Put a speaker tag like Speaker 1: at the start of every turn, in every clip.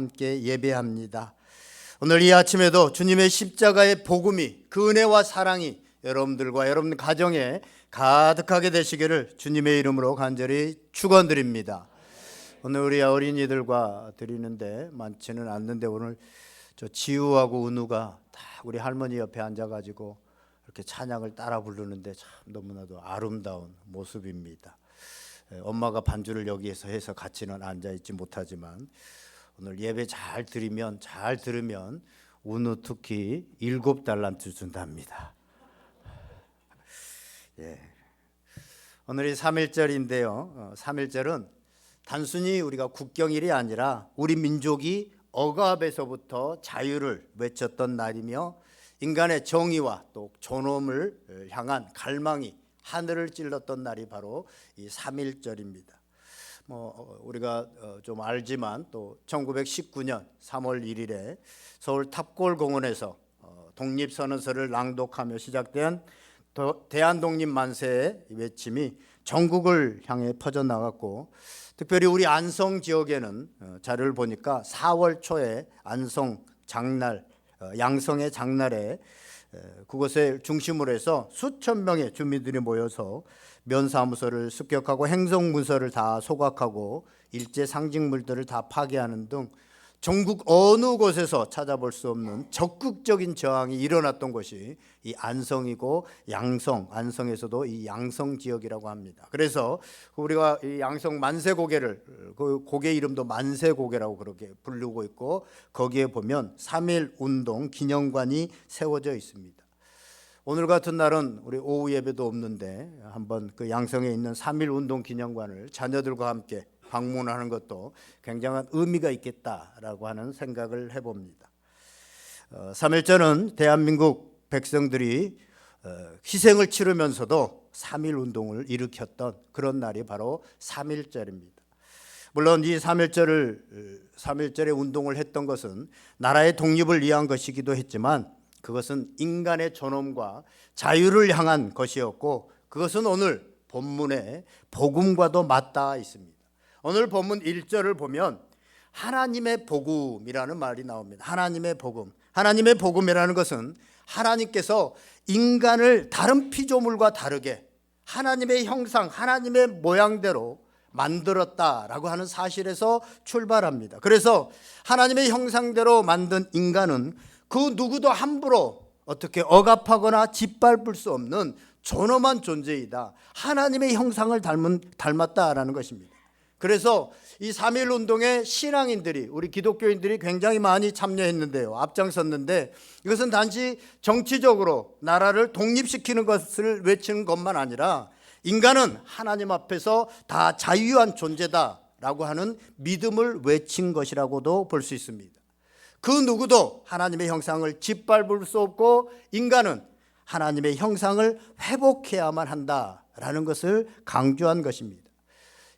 Speaker 1: 함께 예배합니다. 오늘 이 아침에도 주님의 십자가의 복음이, 그 은혜와 사랑이 여러분들과 여러분 가정에 가득하게 되시기를 주님의 이름으로 간절히 축원드립니다. 오늘 우리 어린이들과 드리는데 많지는 않는데, 오늘 저 지우하고 은우가 다 우리 할머니 옆에 앉아가지고 이렇게 찬양을 따라 부르는데 참 너무나도 아름다운 모습입니다. 엄마가 반주를 여기에서 해서 같이는 앉아있지 못하지만 오늘 예배 잘 들으면 은우 특히 7달란트 준답니다. 예. 오늘이 3.1절인데요 3.1절은 단순히 우리가 국경일이 아니라 우리 민족이 억압에서부터 자유를 외쳤던 날이며, 인간의 정의와 또 존엄을 향한 갈망이 하늘을 찔렀던 날이 바로 이 3.1절입니다. 우리가 좀 알지만 또 1919년 3월 1일에 서울 탑골공원에서 독립선언서를 낭독하며 시작된 대한독립 만세의 외침이 전국을 향해 퍼져나갔고, 특별히 우리 안성 지역에는 자료를 보니까 4월 초에 안성 장날, 양성의 장날에 그곳을 중심으로 해서 수천 명의 주민들이 모여서 면사무소를 습격하고 행성문서를 다 소각하고 일제 상징물들을 다 파괴하는 등 전국 어느 곳에서 찾아볼 수 없는 적극적인 저항이 일어났던 곳이 이 안성이고, 안성에서도 이 양성 지역이라고 합니다. 그래서 우리가 이 양성 만세고개를, 그 고개 이름도 만세고개라고 그렇게 부르고 있고, 거기에 보면 3.1 운동 기념관이 세워져 있습니다. 오늘 같은 날은 우리 오후 예배도 없는데 한번 그 양성에 있는 3.1 운동 기념관을 자녀들과 함께 방문하는 것도 굉장한 의미가 있겠다라고 하는 생각을 해봅니다. 3.1절은 대한민국 백성들이 희생을 치르면서도 3.1 운동을 일으켰던 그런 날이 바로 3.1절입니다. 물론 이 3.1절의 운동을 했던 것은 나라의 독립을 위한 것이기도 했지만, 그것은 인간의 존엄과 자유를 향한 것이었고, 그것은 오늘 본문의 복음과도 맞닿아 있습니다. 오늘 본문 1절을 보면 하나님의 복음이라는 말이 나옵니다. 하나님의 복음. 하나님의 복음이라는 것은 하나님께서 인간을 다른 피조물과 다르게 하나님의 형상, 하나님의 모양대로 만들었다라고 하는 사실에서 출발합니다. 그래서 하나님의 형상대로 만든 인간은 그 누구도 함부로 어떻게 억압하거나 짓밟을 수 없는 존엄한 존재이다. 하나님의 형상을 닮았다라는 것입니다. 그래서 이 3.1 운동에 신앙인들이, 우리 기독교인들이 굉장히 많이 참여했는데요, 앞장섰는데, 이것은 단지 정치적으로 나라를 독립시키는 것을 외치는 것만 아니라 인간은 하나님 앞에서 다 자유한 존재다라고 하는 믿음을 외친 것이라고도 볼 수 있습니다. 그 누구도 하나님의 형상을 짓밟을 수 없고, 인간은 하나님의 형상을 회복해야만 한다라는 것을 강조한 것입니다.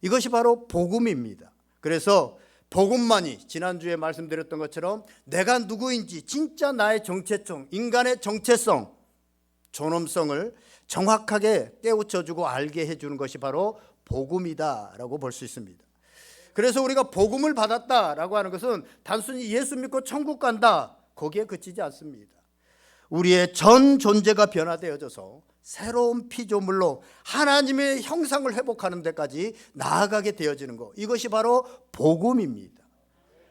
Speaker 1: 이것이 바로 복음입니다. 그래서 복음만이, 지난주에 말씀드렸던 것처럼 내가 누구인지, 진짜 나의 정체성, 인간의 정체성, 존엄성을 정확하게 깨우쳐주고 알게 해주는 것이 바로 복음이다라고 볼 수 있습니다. 그래서 우리가 복음을 받았다라고 하는 것은 단순히 예수 믿고 천국 간다, 거기에 그치지 않습니다. 우리의 전 존재가 변화되어져서 새로운 피조물로 하나님의 형상을 회복하는 데까지 나아가게 되어지는 것, 이것이 바로 복음입니다.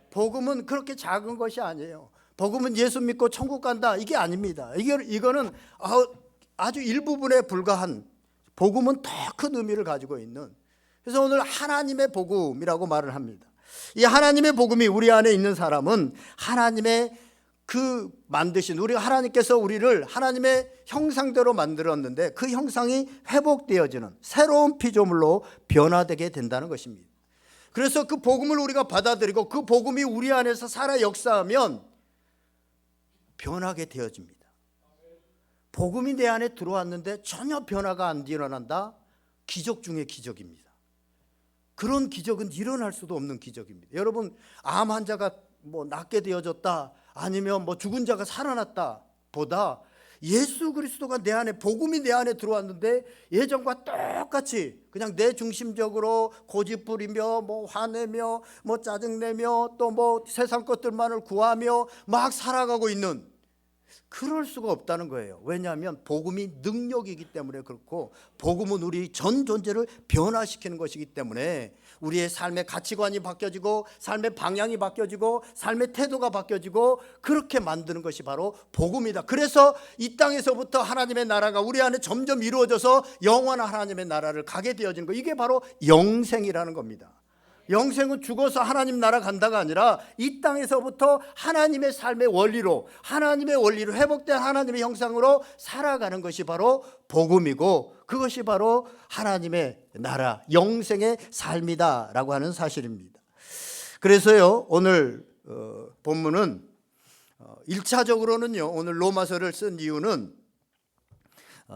Speaker 1: 복음은 그렇게 작은 것이 아니에요. 복음은 예수 믿고 천국 간다, 이게 아닙니다. 이거는 아주 일부분에 불과한, 복음은 더 큰 의미를 가지고 있는, 그래서 오늘 하나님의 복음이라고 말을 합니다. 이 하나님의 복음이 우리 안에 있는 사람은 하나님의 그 만드신, 우리 하나님께서 우리를 하나님의 형상대로 만들었는데 그 형상이 회복되어지는 새로운 피조물로 변화되게 된다는 것입니다. 그래서 그 복음을 우리가 받아들이고 그 복음이 우리 안에서 살아 역사하면 변하게 되어집니다. 복음이 내 안에 들어왔는데 전혀 변화가 안 일어난다? 기적 중의 기적입니다. 그런 기적은 일어날 수도 없는 기적입니다. 여러분, 암 환자가 낫게 되어졌다, 아니면 죽은 자가 살아났다 보다 예수 그리스도가 내 안에, 복음이 내 안에 들어왔는데 예전과 똑같이 그냥 내 중심적으로 고집 부리며 뭐 화내며 뭐 짜증내며 또 뭐 세상 것들만을 구하며 막 살아가고 있는, 그럴 수가 없다는 거예요. 왜냐하면 복음이 능력이기 때문에 그렇고, 복음은 우리 전 존재를 변화시키는 것이기 때문에 우리의 삶의 가치관이 바뀌어지고 삶의 방향이 바뀌어지고 삶의 태도가 바뀌어지고 그렇게 만드는 것이 바로 복음이다. 그래서 이 땅에서부터 하나님의 나라가 우리 안에 점점 이루어져서 영원한 하나님의 나라를 가게 되어지는 거, 이게 바로 영생이라는 겁니다. 영생은 죽어서 하나님 나라 간다가 아니라 이 땅에서부터 하나님의 삶의 원리로, 하나님의 원리로 회복된 하나님의 형상으로 살아가는 것이 바로 복음이고, 그것이 바로 하나님의 나라, 영생의 삶이다라고 하는 사실입니다. 그래서요, 오늘 본문은 1차적으로는요, 오늘 로마서를 쓴 이유는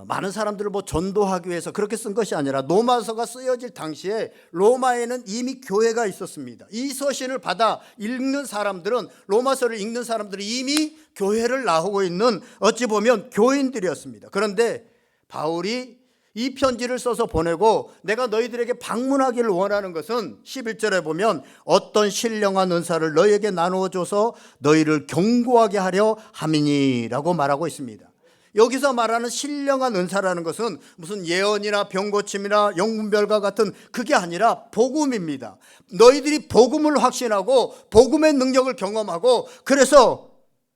Speaker 1: 많은 사람들을 뭐 전도하기 위해서 그렇게 쓴 것이 아니라, 로마서가 쓰여질 당시에 로마에는 이미 교회가 있었습니다. 이 서신을 받아 읽는 사람들은, 로마서를 읽는 사람들은 이미 교회를 나오고 있는 어찌 보면 교인들이었습니다. 그런데 바울이 이 편지를 써서 보내고, 내가 너희들에게 방문하기를 원하는 것은 11절에 보면 어떤 신령한 은사를 너희에게 나누어줘서 너희를 견고하게 하려 함이니라고 말하고 있습니다. 여기서 말하는 신령한 은사라는 것은 무슨 예언이나 병고침이나 영분별과 같은 그게 아니라 복음입니다. 너희들이 복음을 확신하고 복음의 능력을 경험하고, 그래서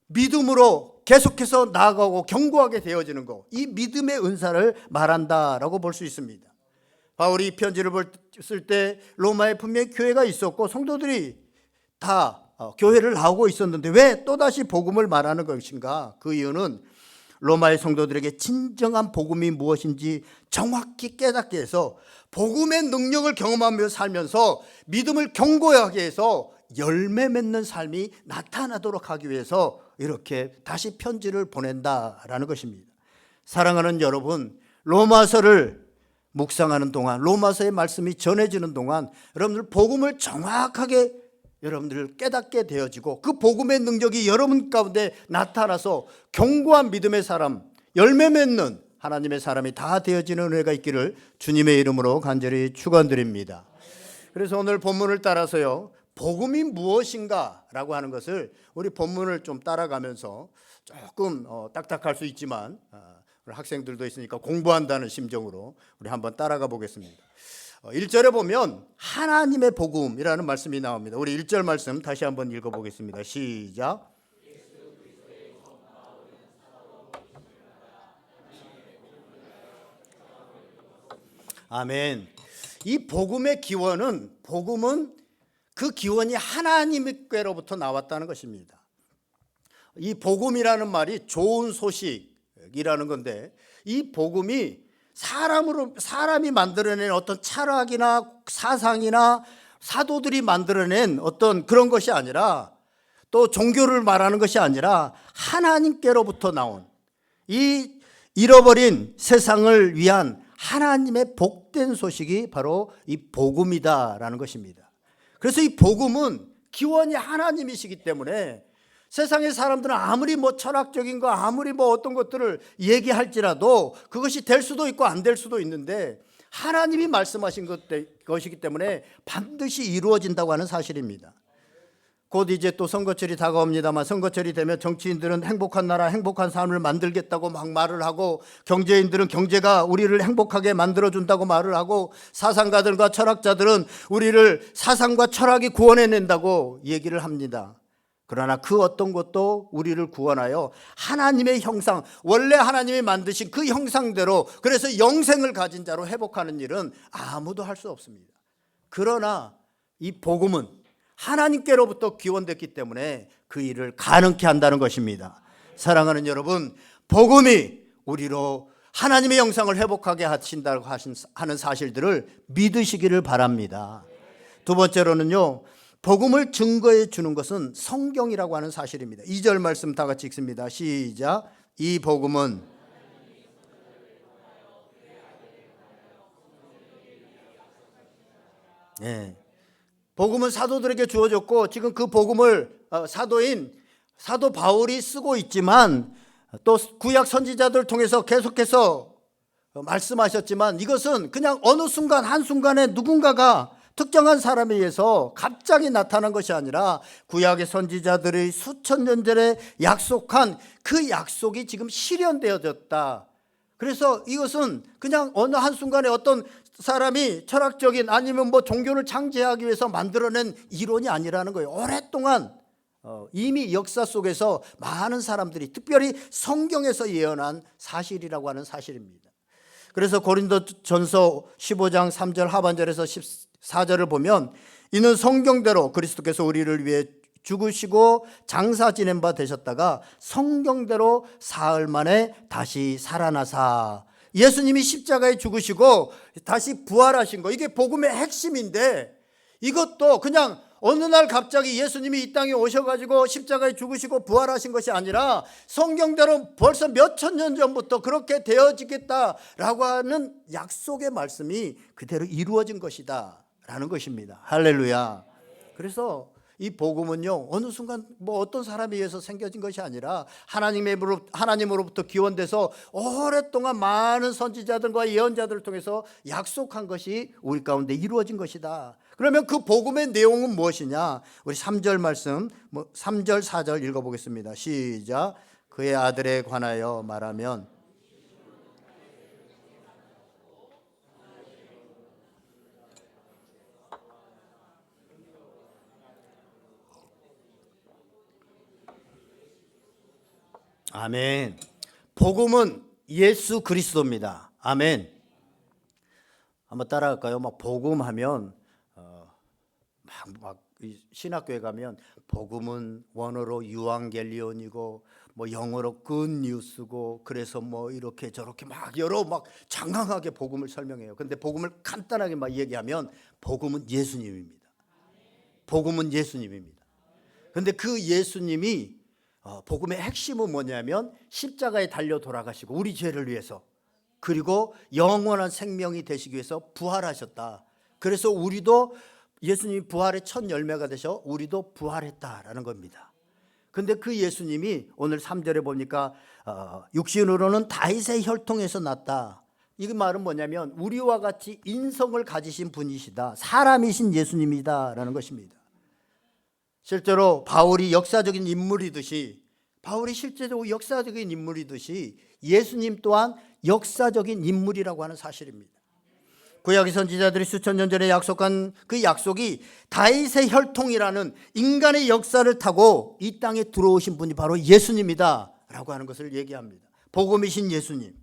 Speaker 1: 믿음으로 계속해서 나아가고 견고하게 되어지는 것, 이 믿음의 은사를 말한다라고 볼 수 있습니다. 바울이 이 편지를 쓸 때 로마에 분명히 교회가 있었고 성도들이 다 교회를 나오고 있었는데 왜 또다시 복음을 말하는 것인가? 그 이유는 로마의 성도들에게 진정한 복음이 무엇인지 정확히 깨닫게 해서 복음의 능력을 경험하며 살면서 믿음을 견고하게 해서 열매 맺는 삶이 나타나도록 하기 위해서 이렇게 다시 편지를 보낸다라는 것입니다. 사랑하는 여러분, 로마서를 묵상하는 동안, 로마서의 말씀이 전해지는 동안 여러분들 복음을 정확하게 여러분들을 깨닫게 되어지고, 그 복음의 능력이 여러분 가운데 나타나서 견고한 믿음의 사람, 열매 맺는 하나님의 사람이 다 되어지는 은혜가 있기를 주님의 이름으로 간절히 축원드립니다. 그래서 오늘 본문을 따라서요, 복음이 무엇인가 라고 하는 것을 우리 본문을 좀 따라가면서 조금 딱딱할 수 있지만 우리 학생들도 있으니까 공부한다는 심정으로 우리 한번 따라가 보겠습니다. 1절에 보면 하나님의 복음이라는 말씀이 나옵니다. 우리 1절 말씀 다시 한번 읽어보겠습니다. 시작. 아멘. 이 복음의 기원은, 복음은 그 기원이 하나님께로부터 나왔다는 것입니다. 이 복음이라는 말이 좋은 소식이라는 건데, 이 복음이 사람이 만들어낸 어떤 철학이나 사상이나 사도들이 만들어낸 어떤 그런 것이 아니라, 또 종교를 말하는 것이 아니라 하나님께로부터 나온, 이 잃어버린 세상을 위한 하나님의 복된 소식이 바로 이 복음이다라는 것입니다. 그래서 이 복음은 기원이 하나님이시기 때문에 세상의 사람들은 아무리 뭐 철학적인 거, 아무리 뭐 어떤 것들을 얘기할지라도 그것이 될 수도 있고 안 될 수도 있는데, 하나님이 말씀하신 것이기 때문에 반드시 이루어진다고 하는 사실입니다. 곧 이제 또 선거철이 다가옵니다만, 선거철이 되면 정치인들은 행복한 나라, 행복한 삶을 만들겠다고 막 말을 하고, 경제인들은 경제가 우리를 행복하게 만들어준다고 말을 하고, 사상가들과 철학자들은 우리를 사상과 철학이 구원해낸다고 얘기를 합니다. 그러나 그 어떤 것도 우리를 구원하여 하나님의 형상, 원래 하나님이 만드신 그 형상대로, 그래서 영생을 가진 자로 회복하는 일은 아무도 할 수 없습니다. 그러나 이 복음은 하나님께로부터 기원됐기 때문에 그 일을 가능케 한다는 것입니다. 사랑하는 여러분, 복음이 우리로 하나님의 형상을 회복하게 하신다고 하는 사실들을 믿으시기를 바랍니다. 두 번째로는요, 복음을 증거해 주는 것은 성경이라고 하는 사실입니다. 2절 말씀 다 같이 읽습니다. 시작. 이 복음은 복음은 사도들에게 주어졌고, 지금 그 복음을 사도 바울이 쓰고 있지만 또 구약 선지자들 통해서 계속해서 말씀하셨지만 이것은 그냥 어느 순간 한순간에 누군가가 특정한 사람에 의해서 갑자기 나타난 것이 아니라 구약의 선지자들의 수천 년 전에 약속한 그 약속이 지금 실현되어졌다. 그래서 이것은 그냥 어느 한순간에 어떤 사람이 철학적인 아니면 뭐 종교를 창제하기 위해서 만들어낸 이론이 아니라는 거예요. 오랫동안 이미 역사 속에서 많은 사람들이 특별히 성경에서 예언한 사실이라고 하는 사실입니다. 그래서 고린도전서 15장 3절 하반절에서 14절을 보면 이는 성경대로 그리스도께서 우리를 위해 죽으시고 장사 지낸 바 되셨다가 성경대로 사흘 만에 다시 살아나사. 예수님이 십자가에 죽으시고 다시 부활하신 거, 이게 복음의 핵심인데 이것도 그냥 어느 날 갑자기 예수님이 이 땅에 오셔가지고 십자가에 죽으시고 부활하신 것이 아니라 성경대로 벌써 몇천 년 전부터 그렇게 되어지겠다라고 하는 약속의 말씀이 그대로 이루어진 것이다 라는 것입니다. 할렐루야. 그래서 이 복음은요, 어느 순간 뭐 어떤 사람에 의해서 생겨진 것이 아니라 하나님으로부터 기원돼서 오랫동안 많은 선지자들과 예언자들을 통해서 약속한 것이 우리 가운데 이루어진 것이다. 그러면 그 복음의 내용은 무엇이냐? 우리 3절 말씀, 3절 4절 읽어보겠습니다. 시작. 그의 아들에 관하여 말하면 아멘. 복음은 예수 그리스도입니다. 아멘. 한번 따라갈까요? 막 복음하면 막 신학교에 가면 복음은 원어로 유앙겔리온이고 뭐 영어로 굿뉴스고 그래서 뭐 이렇게 저렇게 막 여러 막 장황하게 복음을 설명해요. 근데 복음을 간단하게 막 얘기하면 복음은 예수님입니다. 복음은 예수님입니다. 근데 그 예수님이 복음의 핵심은 뭐냐면 십자가에 달려 돌아가시고 우리 죄를 위해서, 그리고 영원한 생명이 되시기 위해서 부활하셨다. 그래서 우리도 예수님이 부활의 첫 열매가 되셔 우리도 부활했다라는 겁니다. 근데 그 예수님이 오늘 3절에 보니까 육신으로는 다윗의 혈통에서 났다. 이 말은 뭐냐면 우리와 같이 인성을 가지신 분이시다. 사람이신 예수님이다라는 것입니다. 실제로 바울이 역사적인 인물이듯이, 바울이 실제로 역사적인 인물이듯이 예수님 또한 역사적인 인물이라고 하는 사실입니다. 구약의 선지자들이 수천 년 전에 약속한 그 약속이 다윗의 혈통이라는 인간의 역사를 타고 이 땅에 들어오신 분이 바로 예수님이다 라고 하는 것을 얘기합니다. 복음이신 예수님.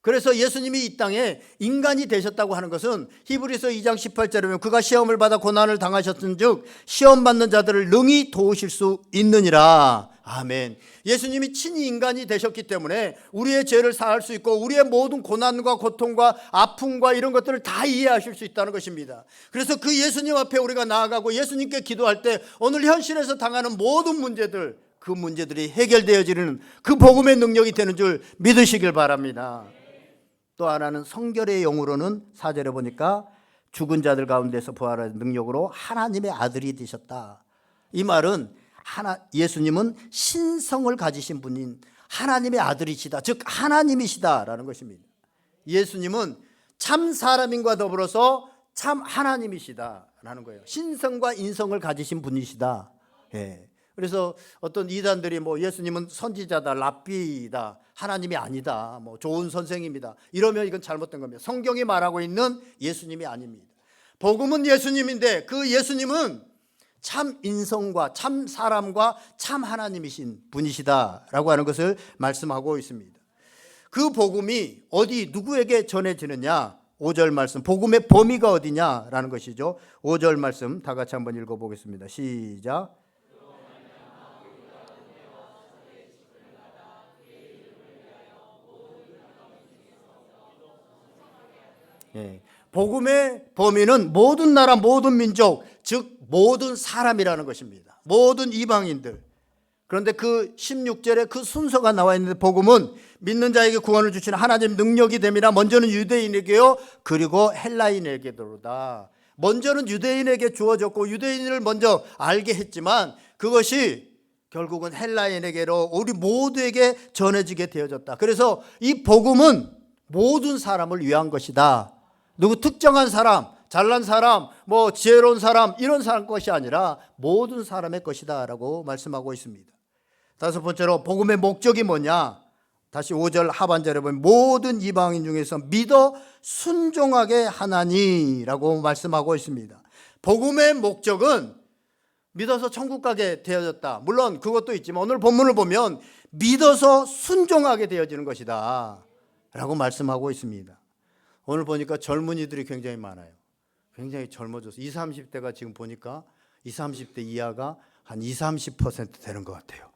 Speaker 1: 그래서 예수님이 이 땅에 인간이 되셨다고 하는 것은 히브리서 2장 18절에 보면 그가 시험을 받아 고난을 당하셨은즉 시험 받는 자들을 능히 도우실 수 있느니라. 아멘. 예수님이 친히 인간이 되셨기 때문에 우리의 죄를 사할 수 있고 우리의 모든 고난과 고통과 아픔과 이런 것들을 다 이해하실 수 있다는 것입니다. 그래서 그 예수님 앞에 우리가 나아가고 예수님께 기도할 때 오늘 현실에서 당하는 모든 문제들, 그 문제들이 해결되어지는 그 복음의 능력이 되는 줄 믿으시길 바랍니다. 또 하나는 성결의 영으로는 4절에 보니까 죽은 자들 가운데서 부활하는 능력으로 하나님의 아들이 되셨다. 이 말은 예수님은 신성을 가지신 분인 하나님의 아들이시다, 즉 하나님이시다라는 것입니다. 예수님은 참 사람인과 더불어서 참 하나님이시다라는 거예요. 신성과 인성을 가지신 분이시다. 예. 그래서 어떤 이단들이 뭐 예수님은 선지자다, 랍비다, 하나님이 아니다, 뭐 좋은 선생입니다, 이러면 이건 잘못된 겁니다. 성경이 말하고 있는 예수님이 아닙니다. 복음은 예수님인데 그 예수님은 참 인성과 참 사람과 참 하나님이신 분이시다라고 하는 것을 말씀하고 있습니다. 그 복음이 어디 누구에게 전해지느냐? 5절 말씀, 복음의 범위가 어디냐라는 것이죠. 5절 말씀 다 같이 한번 읽어보겠습니다. 시작. 예, 복음의 범위는 모든 나라, 모든 민족, 즉 모든 사람이라는 것입니다. 모든 이방인들. 그런데 그 16절에 그 순서가 나와 있는데 복음은 믿는 자에게 구원을 주시는 하나님 능력이 됨이라. 먼저는 유대인에게요, 그리고 헬라인에게도로다. 먼저는 유대인에게 주어졌고 유대인을 먼저 알게 했지만 그것이 결국은 헬라인에게로 우리 모두에게 전해지게 되어졌다. 그래서 이 복음은 모든 사람을 위한 것이다. 누구 특정한 사람, 잘난 사람, 뭐 지혜로운 사람 이런 사람 것이 아니라 모든 사람의 것이다 라고 말씀하고 있습니다. 다섯 번째로 복음의 목적이 뭐냐? 다시 5절 하반절에 보면 모든 이방인 중에서 믿어 순종하게 하나니라고 말씀하고 있습니다. 복음의 목적은 믿어서 천국 가게 되어졌다. 물론 그것도 있지만 오늘 본문을 보면 믿어서 순종하게 되어지는 것이다 라고 말씀하고 있습니다. 오늘 보니까 젊은이들이 굉장히 많아요. 굉장히 젊어져서 20, 30대가 지금 보니까 20, 30대 이하가 한 20, 30% 되는 것 같아요.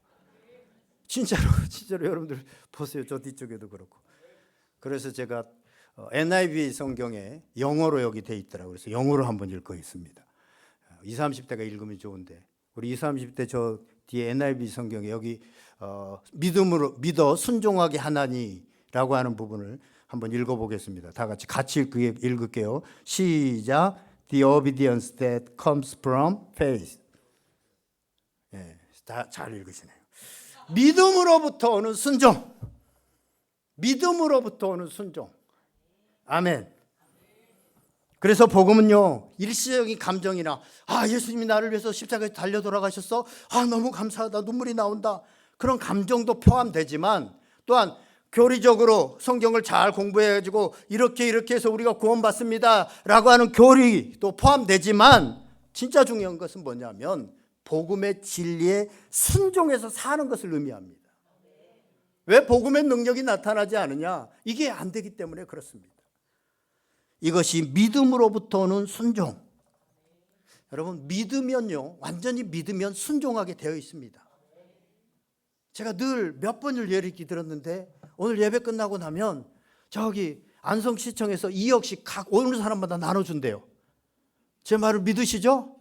Speaker 1: 진짜로 여러분들 보세요. 저 뒤쪽에도 그렇고. 그래서 제가 NIV 성경에 영어로 여기 돼 있더라고요. 그래서 영어로 한번 읽어있습니다. 20, 30대가 읽으면 좋은데 우리 20, 30대 저 뒤에 NIV 성경에 여기 믿어 순종하게 하나니라고 하는 부분을 한번 읽어보겠습니다. 다 같이 읽을게요. 시작. The obedience that comes from faith. 예, 다 잘 읽으시네요. 믿음으로부터 오는 순종. 믿음으로부터 오는 순종. 아멘. 그래서 복음은요, 일시적인 감정이나 예수님이 나를 위해서 십자가에 달려 돌아가셨어. 너무 감사하다. 눈물이 나온다. 그런 감정도 포함되지만 또한 교리적으로 성경을 잘 공부해가지고 이렇게 해서 우리가 구원받습니다 라고 하는 교리도 포함되지만 진짜 중요한 것은 뭐냐면 복음의 진리에 순종해서 사는 것을 의미합니다. 왜 복음의 능력이 나타나지 않느냐? 이게 안 되기 때문에 그렇습니다. 이것이 믿음으로부터 오는 순종. 여러분 믿으면요, 완전히 믿으면 순종하게 되어 있습니다. 제가 늘 몇 번을 예를 들었는데 오늘 예배 끝나고 나면 저기 안성시청에서 2억씩 각 오는 사람마다 나눠준대요. 제 말을 믿으시죠?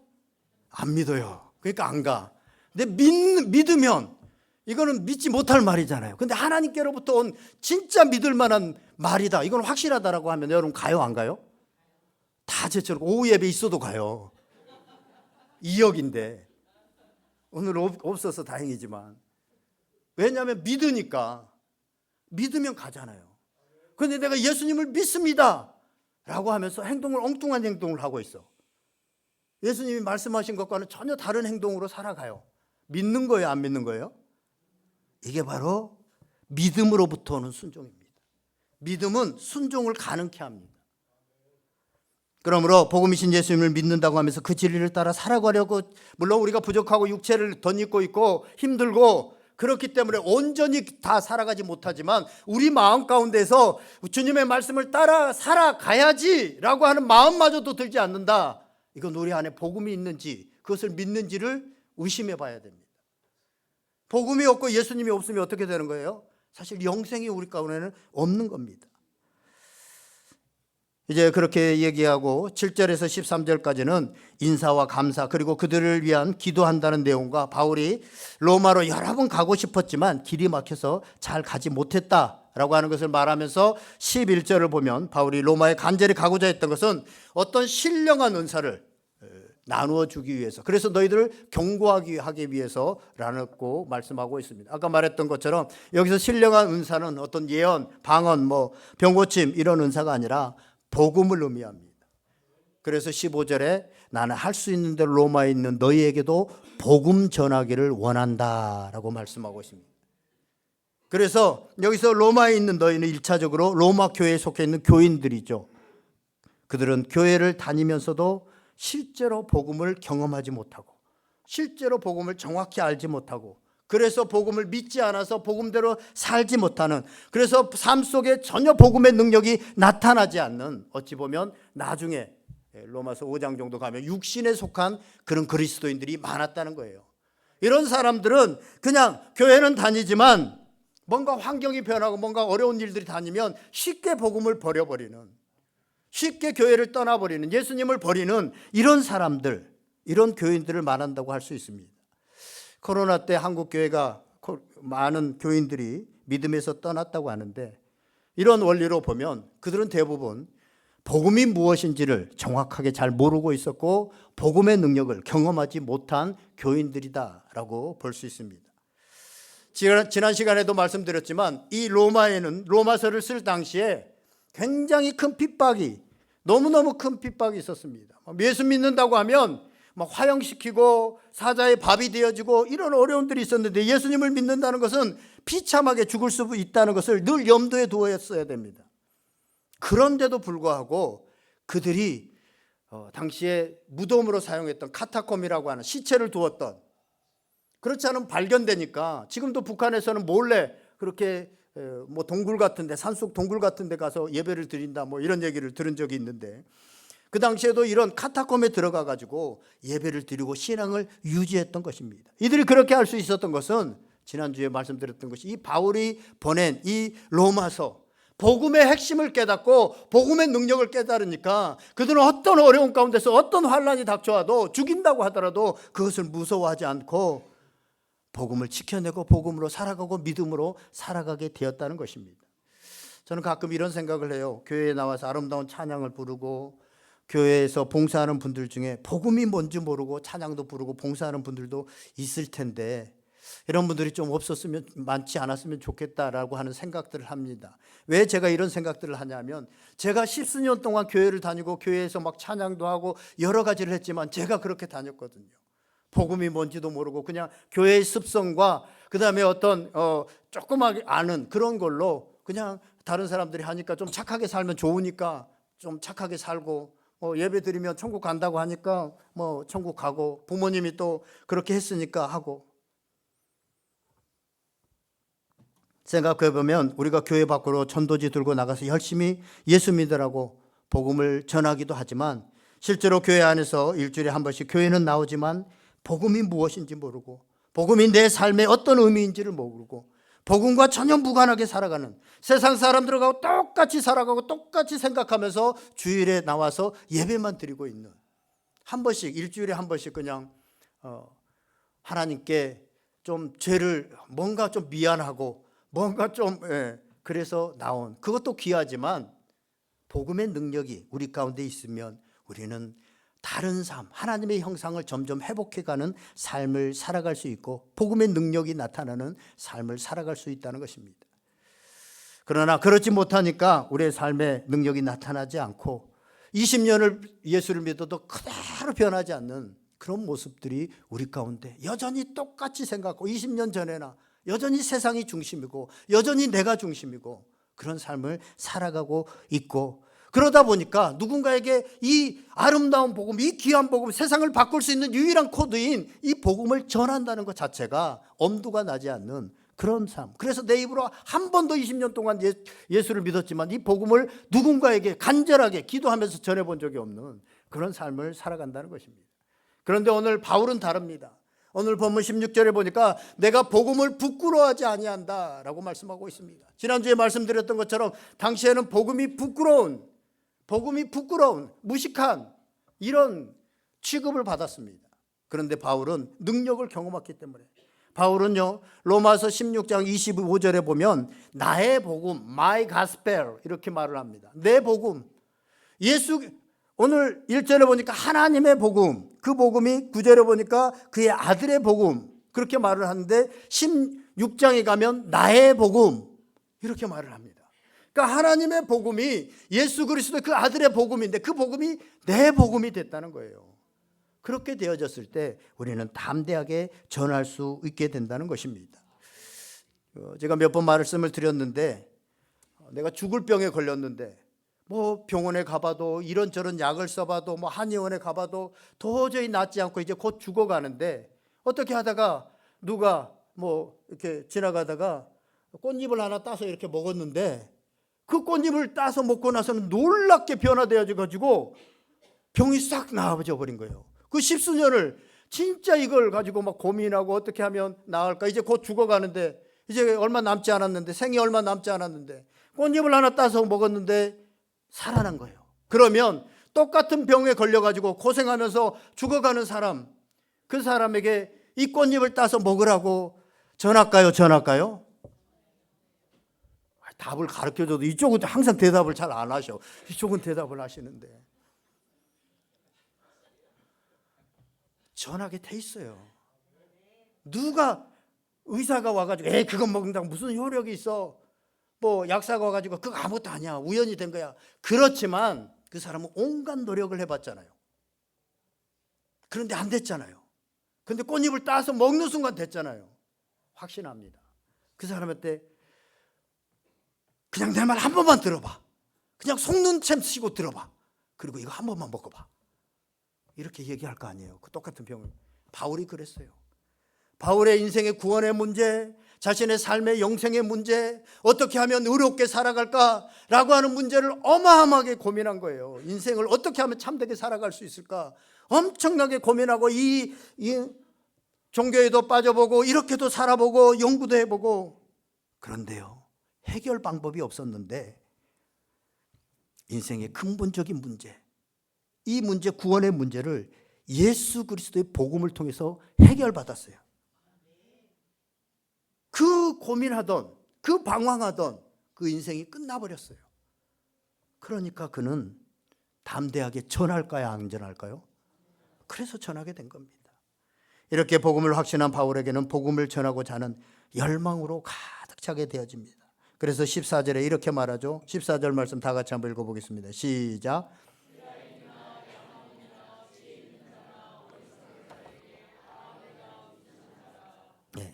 Speaker 1: 안 믿어요. 그러니까 안 가. 근데 믿으면 이거는 믿지 못할 말이잖아요. 근데 하나님께로부터 온 진짜 믿을 만한 말이다. 이건 확실하다라고 하면 여러분 가요, 안 가요? 다 제처럼 오후 예배 있어도 가요. 2억인데 오늘 없어서 다행이지만 왜냐하면 믿으니까. 믿으면 가잖아요. 그런데 내가 예수님을 믿습니다 라고 하면서 엉뚱한 행동을 하고 있어. 예수님이 말씀하신 것과는 전혀 다른 행동으로 살아가요. 믿는 거예요, 안 믿는 거예요? 이게 바로 믿음으로부터 오는 순종입니다. 믿음은 순종을 가능케 합니다. 그러므로 복음이신 예수님을 믿는다고 하면서 그 진리를 따라 살아가려고, 물론 우리가 부족하고 육체를 덧입고 있고 힘들고 그렇기 때문에 온전히 다 살아가지 못하지만 우리 마음 가운데서 주님의 말씀을 따라 살아가야지 라고 하는 마음마저도 들지 않는다. 이건 우리 안에 복음이 있는지 그것을 믿는지를 의심해 봐야 됩니다. 복음이 없고 예수님이 없으면 어떻게 되는 거예요? 사실 영생이 우리 가운데는 없는 겁니다. 이제 그렇게 얘기하고 7절에서 13절까지는 인사와 감사 그리고 그들을 위한 기도한다는 내용과 바울이 로마로 여러 번 가고 싶었지만 길이 막혀서 잘 가지 못했다라고 하는 것을 말하면서 11절을 보면 바울이 로마에 간절히 가고자 했던 것은 어떤 신령한 은사를 나누어 주기 위해서, 그래서 너희들을 경고하기 위해서라고 말씀하고 있습니다. 아까 말했던 것처럼 여기서 신령한 은사는 어떤 예언, 방언, 병고침 이런 은사가 아니라 복음을 의미합니다. 그래서 15절에 나는 할 수 있는 대로 로마에 있는 너희에게도 복음 전하기를 원한다라고 말씀하고 있습니다. 그래서 여기서 로마에 있는 너희는 1차적으로 로마 교회에 속해 있는 교인들이죠. 그들은 교회를 다니면서도 실제로 복음을 경험하지 못하고 실제로 복음을 정확히 알지 못하고 그래서 복음을 믿지 않아서 복음대로 살지 못하는, 그래서 삶 속에 전혀 복음의 능력이 나타나지 않는, 어찌 보면 나중에 로마서 5장 정도 가면 육신에 속한 그런 그리스도인들이 많았다는 거예요. 이런 사람들은 그냥 교회는 다니지만 뭔가 환경이 변하고 뭔가 어려운 일들이 다니면 쉽게 복음을 버려버리는, 쉽게 교회를 떠나버리는, 예수님을 버리는 이런 사람들, 이런 교인들을 말한다고 할 수 있습니다. 코로나 때 한국 교회가 많은 교인들이 믿음에서 떠났다고 하는데 이런 원리로 보면 그들은 대부분 복음이 무엇인지를 정확하게 잘 모르고 있었고 복음의 능력을 경험하지 못한 교인들이다라고 볼 수 있습니다. 지난 시간에도 말씀드렸지만 이 로마서를 쓸 당시에 굉장히 큰 핍박이, 너무너무 큰 핍박이 있었습니다. 예수 믿는다고 하면 막 화형시키고 사자의 밥이 되어지고 이런 어려움들이 있었는데, 예수님을 믿는다는 것은 비참하게 죽을 수 있다는 것을 늘 염두에 두었어야 됩니다. 그런데도 불구하고 그들이 당시에 무덤으로 사용했던 카타콤이라고 하는 시체를 두었던, 그렇지 않으면 발견되니까 지금도 북한에서는 몰래 그렇게 뭐 동굴 같은데, 산속 동굴 같은데 가서 예배를 드린다 뭐 이런 얘기를 들은 적이 있는데, 그 당시에도 이런 카타콤에 들어가 가지고 예배를 드리고 신앙을 유지했던 것입니다. 이들이 그렇게 할 수 있었던 것은 지난주에 말씀드렸던 것이, 이 바울이 보낸 이 로마서, 복음의 핵심을 깨닫고 복음의 능력을 깨달으니까 그들은 어떤 어려운 가운데서 어떤 환난이 닥쳐와도, 죽인다고 하더라도 그것을 무서워하지 않고 복음을 지켜내고 복음으로 살아가고 믿음으로 살아가게 되었다는 것입니다. 저는 가끔 이런 생각을 해요. 교회에 나와서 아름다운 찬양을 부르고 교회에서 봉사하는 분들 중에 복음이 뭔지 모르고 찬양도 부르고 봉사하는 분들도 있을 텐데, 이런 분들이 좀 없었으면, 많지 않았으면 좋겠다라고 하는 생각들을 합니다. 왜 제가 이런 생각들을 하냐면, 제가 10수년 동안 교회를 다니고 교회에서 막 찬양도 하고 여러 가지를 했지만 제가 그렇게 다녔거든요. 복음이 뭔지도 모르고 그냥 교회의 습성과 그 다음에 어떤 조그맣게 아는 그런 걸로 그냥 다른 사람들이 하니까 좀 착하게 살면 좋으니까 좀 착하게 살고, 예배 드리면 천국 간다고 하니까 뭐 천국 가고, 부모님이 또 그렇게 했으니까 하고. 생각해 보면 우리가 교회 밖으로 전도지 들고 나가서 열심히 예수 믿으라고 복음을 전하기도 하지만, 실제로 교회 안에서 일주일에 한 번씩 교회는 나오지만 복음이 무엇인지 모르고, 복음이 내 삶의 어떤 의미인지를 모르고, 복음과 전혀 무관하게 살아가는, 세상 사람들하고 똑같이 살아가고 똑같이 생각하면서 주일에 나와서 예배만 드리고 있는, 한 번씩, 일주일에 한 번씩 그냥 하나님께 좀 죄를, 뭔가 좀 미안하고 뭔가 좀 그래서 나온, 그것도 귀하지만 복음의 능력이 우리 가운데 있으면 우리는 다른 삶, 하나님의 형상을 점점 회복해가는 삶을 살아갈 수 있고, 복음의 능력이 나타나는 삶을 살아갈 수 있다는 것입니다. 그러나 그렇지 못하니까 우리의 삶에 능력이 나타나지 않고 20년을 예수를 믿어도 그대로 변하지 않는 그런 모습들이 우리 가운데 여전히 똑같이 생각하고, 20년 전에나 여전히 세상이 중심이고 여전히 내가 중심이고 그런 삶을 살아가고 있고, 그러다 보니까 누군가에게 이 아름다운 복음, 이 귀한 복음, 세상을 바꿀 수 있는 유일한 코드인 이 복음을 전한다는 것 자체가 엄두가 나지 않는 그런 삶. 그래서 내 입으로 한 번도 20년 동안 예수를 믿었지만 이 복음을 누군가에게 간절하게 기도하면서 전해본 적이 없는 그런 삶을 살아간다는 것입니다. 그런데 오늘 바울은 다릅니다. 오늘 본문 16절에 보니까 내가 복음을 부끄러워하지 아니한다라고 말씀하고 있습니다. 지난주에 말씀드렸던 것처럼 당시에는 복음이 부끄러운, 무식한 이런 취급을 받았습니다. 그런데 바울은 능력을 경험했기 때문에, 바울은요 로마서 16장 25절에 보면 나의 복음, my gospel 이렇게 말을 합니다. 내 복음, 오늘 1절에 보니까 하나님의 복음, 그 복음이 9절에 보니까 그의 아들의 복음, 그렇게 말을 하는데 16장에 가면 나의 복음 이렇게 말을 합니다. 그러니까 하나님의 복음이 예수 그리스도 그 아들의 복음인데 그 복음이 내 복음이 됐다는 거예요. 그렇게 되어졌을 때 우리는 담대하게 전할 수 있게 된다는 것입니다. 제가 몇 번 말씀을 드렸는데, 내가 죽을 병에 걸렸는데 뭐 병원에 가봐도 이런저런 약을 써봐도 뭐 한의원에 가봐도 도저히 낫지 않고 이제 곧 죽어가는데, 어떻게 하다가 누가 뭐 이렇게 지나가다가 꽃잎을 하나 따서 이렇게 먹었는데, 그 꽃잎을 따서 먹고 나서는 놀랍게 변화되어져 가지고 병이 싹 나아져 버린 거예요. 그 10수년을 진짜 이걸 가지고 막 고민하고 어떻게 하면 나을까, 이제 곧 죽어가는데, 이제 얼마 남지 않았는데, 생이 얼마 남지 않았는데 꽃잎을 하나 따서 먹었는데 살아난 거예요. 그러면 똑같은 병에 걸려가지고 고생하면서 죽어가는 사람, 그 사람에게 이 꽃잎을 따서 먹으라고 전할까요? 답을 가르쳐줘도 이쪽은 항상 대답을 잘 안 하셔. 이쪽은 대답을 하시는데 전하게 돼 있어요. 누가 의사가 와가지고 그거 먹는다고 무슨 효력이 있어, 뭐 약사가 와가지고 그거 아무것도 아니야, 우연히 된 거야. 그렇지만 그 사람은 온갖 노력을 해봤잖아요. 그런데 안 됐잖아요. 근데 꽃잎을 따서 먹는 순간 됐잖아요. 확신합니다. 그 사람한테 그냥 내 말 한 번만 들어봐, 그냥 속는 셈 치고 들어봐, 그리고 이거 한 번만 먹어봐, 이렇게 얘기할 거 아니에요. 그 똑같은 병을 바울이 그랬어요. 바울의 인생의 구원의 문제, 자신의 삶의 영생의 문제, 어떻게 하면 의롭게 살아갈까라고 하는 문제를 어마어마하게 고민한 거예요. 인생을 어떻게 하면 참되게 살아갈 수 있을까 엄청나게 고민하고, 이 종교에도 빠져보고 이렇게도 살아보고 연구도 해보고. 그런데요, 해결 방법이 없었는데 인생의 근본적인 문제, 이 문제, 구원의 문제를 예수 그리스도의 복음을 통해서 해결받았어요. 그 고민하던, 그 방황하던 그 인생이 끝나버렸어요. 그러니까 그는 담대하게 전할까요, 안 전할까요? 그래서 전하게 된 겁니다. 이렇게 복음을 확신한 바울에게는 복음을 전하고자 하는 열망으로 가득 차게 되어집니다. 그래서 14절에 이렇게 말하죠. 14절 말씀 다 같이 한번 읽어보겠습니다. 시작. 네.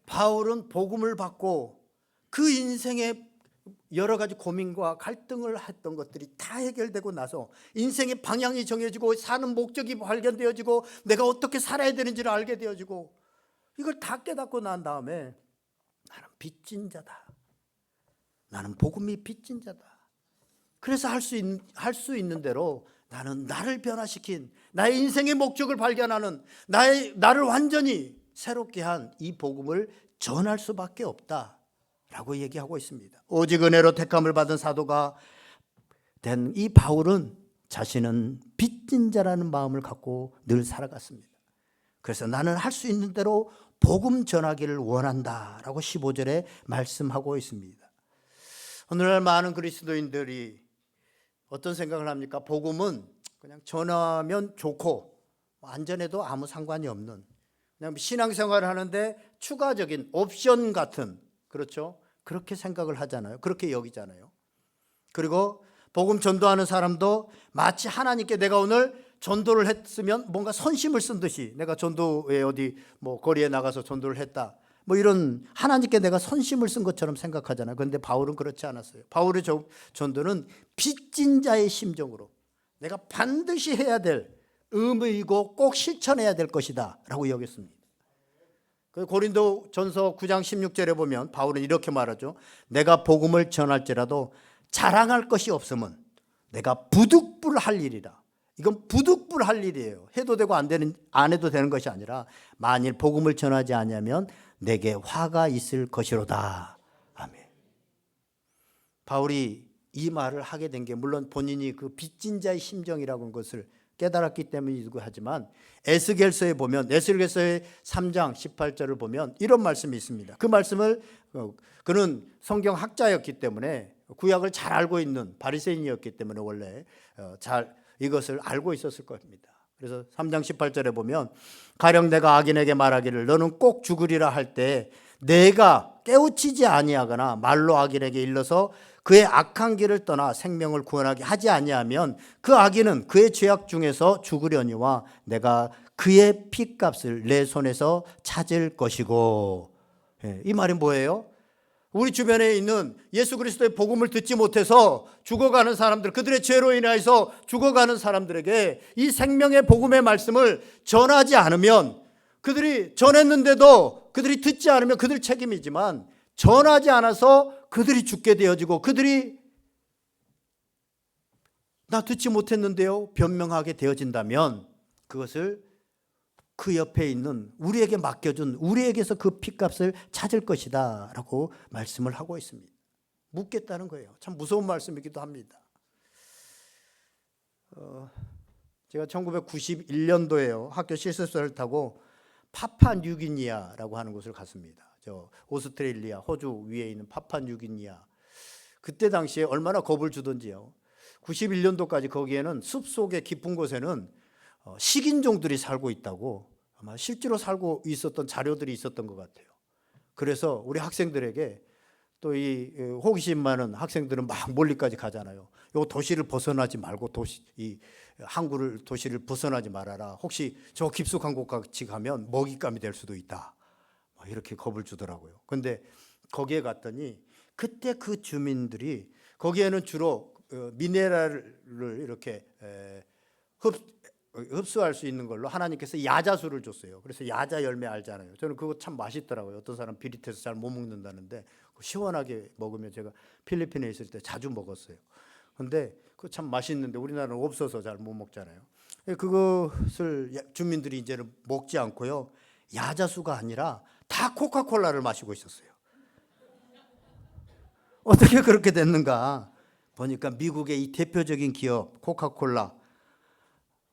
Speaker 1: 바울은 복음을 받고 그 인생의 여러 가지 고민과 갈등을 했던 것들이 다 해결되고 나서 인생의 방향이 정해지고 사는 목적이 발견되어지고 내가 어떻게 살아야 되는지를 알게 되어지고, 이걸 다 깨닫고 난 다음에 나는 빚진 자다, 나는 복음이 빚진 자다. 그래서 할 수 있는 대로 나는 나를 변화시킨, 나의 인생의 목적을 발견하는, 나를 완전히 새롭게 한 이 복음을 전할 수밖에 없다라고 얘기하고 있습니다. 오직 은혜로 택함을 받은 사도가 된 이 바울은 자신은 빚진 자라는 마음을 갖고 늘 살아갔습니다. 그래서 나는 할 수 있는 대로 복음 전하기를 원한다라고 15절에 말씀하고 있습니다. 오늘날 많은 그리스도인들이 어떤 생각을 합니까? 복음은 그냥 전하면 좋고 안전해도 아무 상관이 없는, 그냥 신앙생활을 하는데 추가적인 옵션 같은, 그렇죠? 그렇게 생각을 하잖아요. 그렇게 여기잖아요. 그리고 복음 전도하는 사람도 마치 하나님께 내가 오늘 전도를 했으면 뭔가 선심을 쓴 듯이, 내가 전도에 어디 뭐 거리에 나가서 전도를 했다, 뭐 이런 하나님께 내가 선심을 쓴 것처럼 생각하잖아요. 그런데 바울은 그렇지 않았어요. 바울의 전도는 빚진 자의 심정으로 내가 반드시 해야 될 의무이고 꼭 실천해야 될 것이다 라고 여겼습니다. 고린도전서 9장 16절에 보면 바울은 이렇게 말하죠. 내가 복음을 전할지라도 자랑할 것이 없으면 내가 부득불할 일이라. 이건 부득불할 일이에요. 해도 되고 안 해도 되는 것이 아니라 만일 복음을 전하지 않으면 내게 화가 있을 것이로다. 아멘. 바울이 이 말을 하게 된 게 물론 본인이 그 빚진 자의 심정이라고 하는 것을 깨달았기 때문이기도 하지만, 에스겔서에 보면, 에스겔서의 3장 18절을 보면 이런 말씀이 있습니다. 그 말씀을 그는 성경학자였기 때문에, 구약을 잘 알고 있는 바리새인이었기 때문에 원래 잘 이것을 알고 있었을 겁니다. 그래서 3장 18절에 보면 가령 내가 악인에게 말하기를 너는 꼭 죽으리라 할 때 내가 깨우치지 아니하거나 말로 악인에게 일러서 그의 악한 길을 떠나 생명을 구원하게 하지 아니하면 그 악인은 그의 죄악 중에서 죽으려니와 내가 그의 피값을 내 손에서 찾을 것이고. 이 말이 뭐예요? 우리 주변에 있는 예수 그리스도의 복음을 듣지 못해서 죽어가는 사람들, 그들의 죄로 인하여서 죽어가는 사람들에게 이 생명의 복음의 말씀을 전하지 않으면, 그들이 전했는데도 그들이 듣지 않으면 그들 책임이지만, 전하지 않아서 그들이 죽게 되어지고 그들이 나 듣지 못했는데요 변명하게 되어진다면, 그것을 그 옆에 있는 우리에게 맡겨준, 우리에게서 그 피값을 찾을 것이다 라고 말씀을 하고 있습니다. 묻겠다는 거예요. 참 무서운 말씀이기도 합니다. 제가 1991년도에요 학교 실습선을 타고 파푸아뉴기니아라고 하는 곳을 갔습니다. 저 오스트레일리아, 호주 위에 있는 파푸아뉴기니아. 그때 당시에 얼마나 겁을 주던지요. 91년도까지 거기에는 숲속의 깊은 곳에는 식인종들이 살고 있다고, 아마 실제로 살고 있었던 자료들이 있었던 것 같아요. 그래서 우리 학생들에게 또 이 호기심 많은 학생들은 막 멀리까지 가잖아요. 요 도시를 벗어나지 말고 이 항구를 도시를 벗어나지 말아라. 혹시 저 깊숙한 곳 같이 가면 먹잇감이 될 수도 있다. 이렇게 겁을 주더라고요. 근데 거기에 갔더니 그때 그 주민들이 거기에는 주로 미네랄을 이렇게 흡수할 수 있는 걸로 하나님께서 야자수를 줬어요. 그래서 야자 열매 알잖아요. 저는 그거 참 맛있더라고요. 어떤 사람 비릿해서 잘 못 먹는다는데 시원하게 먹으면 제가 필리핀에 있을 때 자주 먹었어요. 근데 그거 참 맛있는데 우리나라는 없어서 잘 못 먹잖아요. 그것을 주민들이 이제는 먹지 않고요. 야자수가 아니라 다 코카콜라를 마시고 있었어요. 어떻게 그렇게 됐는가 보니까 미국의 이 대표적인 기업 코카콜라,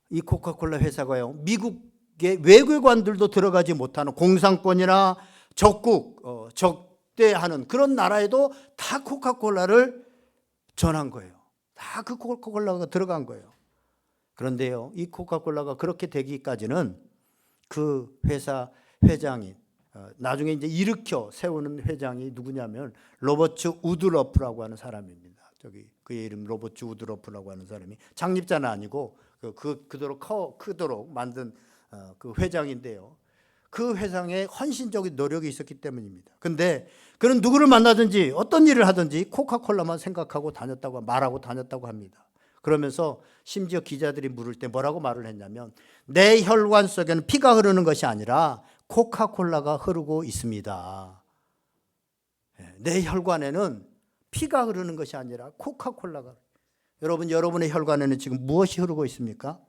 Speaker 1: 이 코카콜라 회사가요, 미국의 외교관들도 들어가지 못하는 공산권이나 적대하는 그런 나라에도 다 코카콜라를 전한 거예요. 다 그 코카콜라가 들어간 거예요. 그런데요, 이 코카콜라가 그렇게 되기까지는 그 회사 회장이 나중에 이제 일으켜 세우는 회장이 누구냐면 로버트 우드러프라고 하는 사람입니다. 그의 이름 로버트 우드러프라고 하는 사람이 창립자는 아니고 크도록 만든 그 회장인데요. 그 회장의 헌신적인 노력이 있었기 때문입니다. 근데 그는 누구를 만나든지 어떤 일을 하든지 코카콜라만 생각하고 다녔다고 말하고 다녔다고 합니다. 그러면서 심지어 기자들이 물을 때 뭐라고 말을 했냐면 내 혈관 속에는 피가 흐르는 것이 아니라 코카콜라가 흐르고 있습니다. 내 혈관에는 피가 흐르는 것이 아니라 코카콜라가. 여러분의 혈관에는 지금 무엇이 흐르고 있습니까?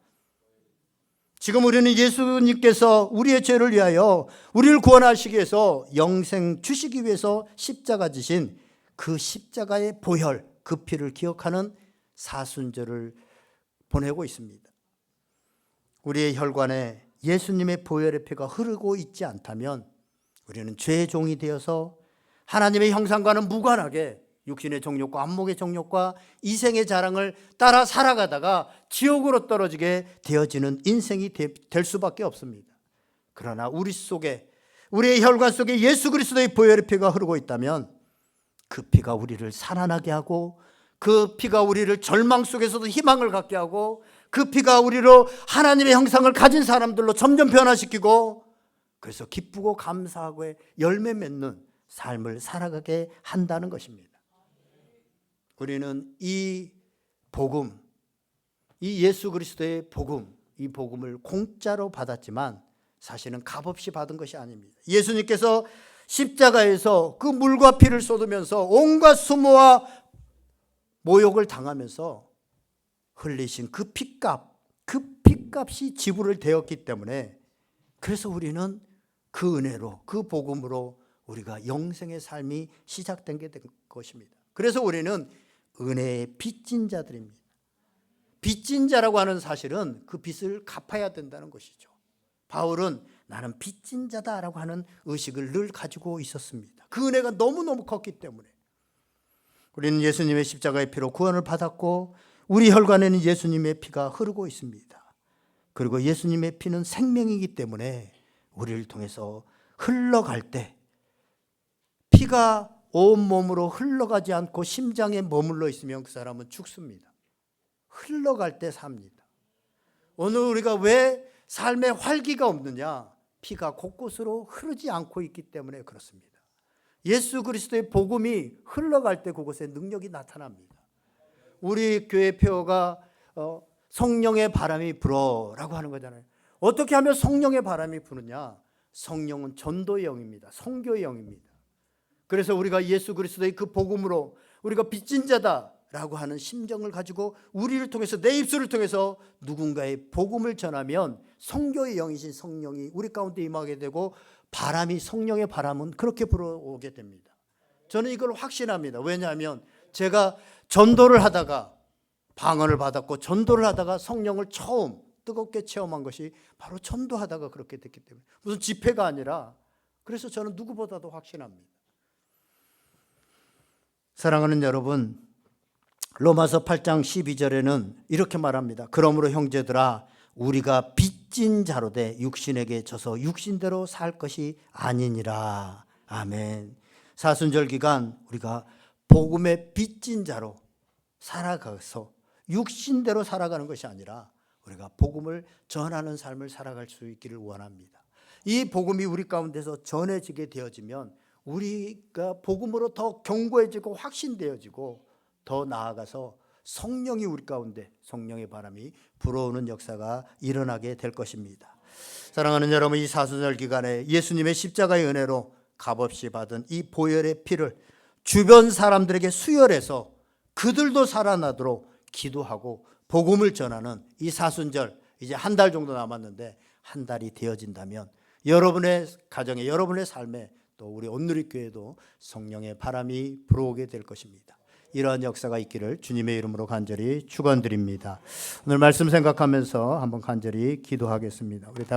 Speaker 1: 지금 우리는 예수님께서 우리의 죄를 위하여 우리를 구원하시기 위해서 영생 주시기 위해서 십자가 지신 그 십자가의 보혈, 그 피를 기억하는 사순절을 보내고 있습니다. 우리의 혈관에 예수님의 보혈의 피가 흐르고 있지 않다면 우리는 죄의 종이 되어서 하나님의 형상과는 무관하게 육신의 정욕과 안목의 정욕과 이생의 자랑을 따라 살아가다가 지옥으로 떨어지게 되어지는 인생이 될 수밖에 없습니다. 그러나 우리의 혈관 속에 예수 그리스도의 보혈의 피가 흐르고 있다면 그 피가 우리를 살아나게 하고 그 피가 우리를 절망 속에서도 희망을 갖게 하고 그 피가 우리로 하나님의 형상을 가진 사람들로 점점 변화시키고 그래서 기쁘고 감사하고 열매 맺는 삶을 살아가게 한다는 것입니다. 우리는 이 복음, 이 예수 그리스도의 복음, 이 복음을 공짜로 받았지만 사실은 값없이 받은 것이 아닙니다. 예수님께서 십자가에서 그 물과 피를 쏟으면서 온갖 수모와 모욕을 당하면서 흘리신 그 피값이 지불을 되었기 때문에 그래서 우리는 그 은혜로 그 복음으로 우리가 영생의 삶이 시작된 게 된 것입니다. 그래서 우리는 은혜의 빚진 자들입니다. 빚진 자라고 하는 사실은 그 빚을 갚아야 된다는 것이죠. 바울은 나는 빚진 자다라고 하는 의식을 늘 가지고 있었습니다. 그 은혜가 너무너무 컸기 때문에 우리는 예수님의 십자가의 피로 구원을 받았고 우리 혈관에는 예수님의 피가 흐르고 있습니다. 그리고 예수님의 피는 생명이기 때문에 우리를 통해서 흘러갈 때 피가 온몸으로 흘러가지 않고 심장에 머물러 있으면 그 사람은 죽습니다. 흘러갈 때 삽니다. 오늘 우리가 왜 삶에 활기가 없느냐? 피가 곳곳으로 흐르지 않고 있기 때문에 그렇습니다. 예수 그리스도의 복음이 흘러갈 때 그곳에 능력이 나타납니다. 우리 교회 표어가 성령의 바람이 불어라고 하는 거잖아요. 어떻게 하면 성령의 바람이 부느냐? 성령은 전도의 영입니다. 선교의 영입니다. 그래서 우리가 예수 그리스도의 그 복음으로 우리가 빚진 자다라고 하는 심정을 가지고 우리를 통해서 내 입술을 통해서 누군가의 복음을 전하면 선교의 영이신 성령이 우리 가운데 임하게 되고 성령의 바람은 그렇게 불어오게 됩니다. 저는 이걸 확신합니다. 왜냐하면 제가 전도를 하다가 방언을 받았고 전도를 하다가 성령을 처음 뜨겁게 체험한 것이 바로 전도하다가 그렇게 됐기 때문에 무슨 집회가 아니라 그래서 저는 누구보다도 확신합니다. 사랑하는 여러분, 로마서 8장 12절에는 이렇게 말합니다. 그러므로 형제들아 우리가 빚진 자로 돼 육신에게 져서 육신대로 살 것이 아니니라 아멘. 사순절 기간 우리가 복음의 빚진 자로 살아가서 육신대로 살아가는 것이 아니라 우리가 복음을 전하는 삶을 살아갈 수 있기를 원합니다. 이 복음이 우리 가운데서 전해지게 되어지면 우리가 복음으로 더 견고해지고 확신되어지고 더 나아가서 성령이 우리 가운데 성령의 바람이 불어오는 역사가 일어나게 될 것입니다. 사랑하는 여러분, 이 사순절 기간에 예수님의 십자가의 은혜로 값없이 받은 이 보혈의 피를 주변 사람들에게 수혈해서 그들도 살아나도록 기도하고 복음을 전하는 이 사순절, 이제 한 달 정도 남았는데 한 달이 되어진다면 여러분의 가정에, 여러분의 삶에, 또 우리 온누리교회도 성령의 바람이 불어오게 될 것입니다. 이러한 역사가 있기를 주님의 이름으로 간절히 축원드립니다. 오늘 말씀 생각하면서 한번 간절히 기도하겠습니다. 우리 다 같이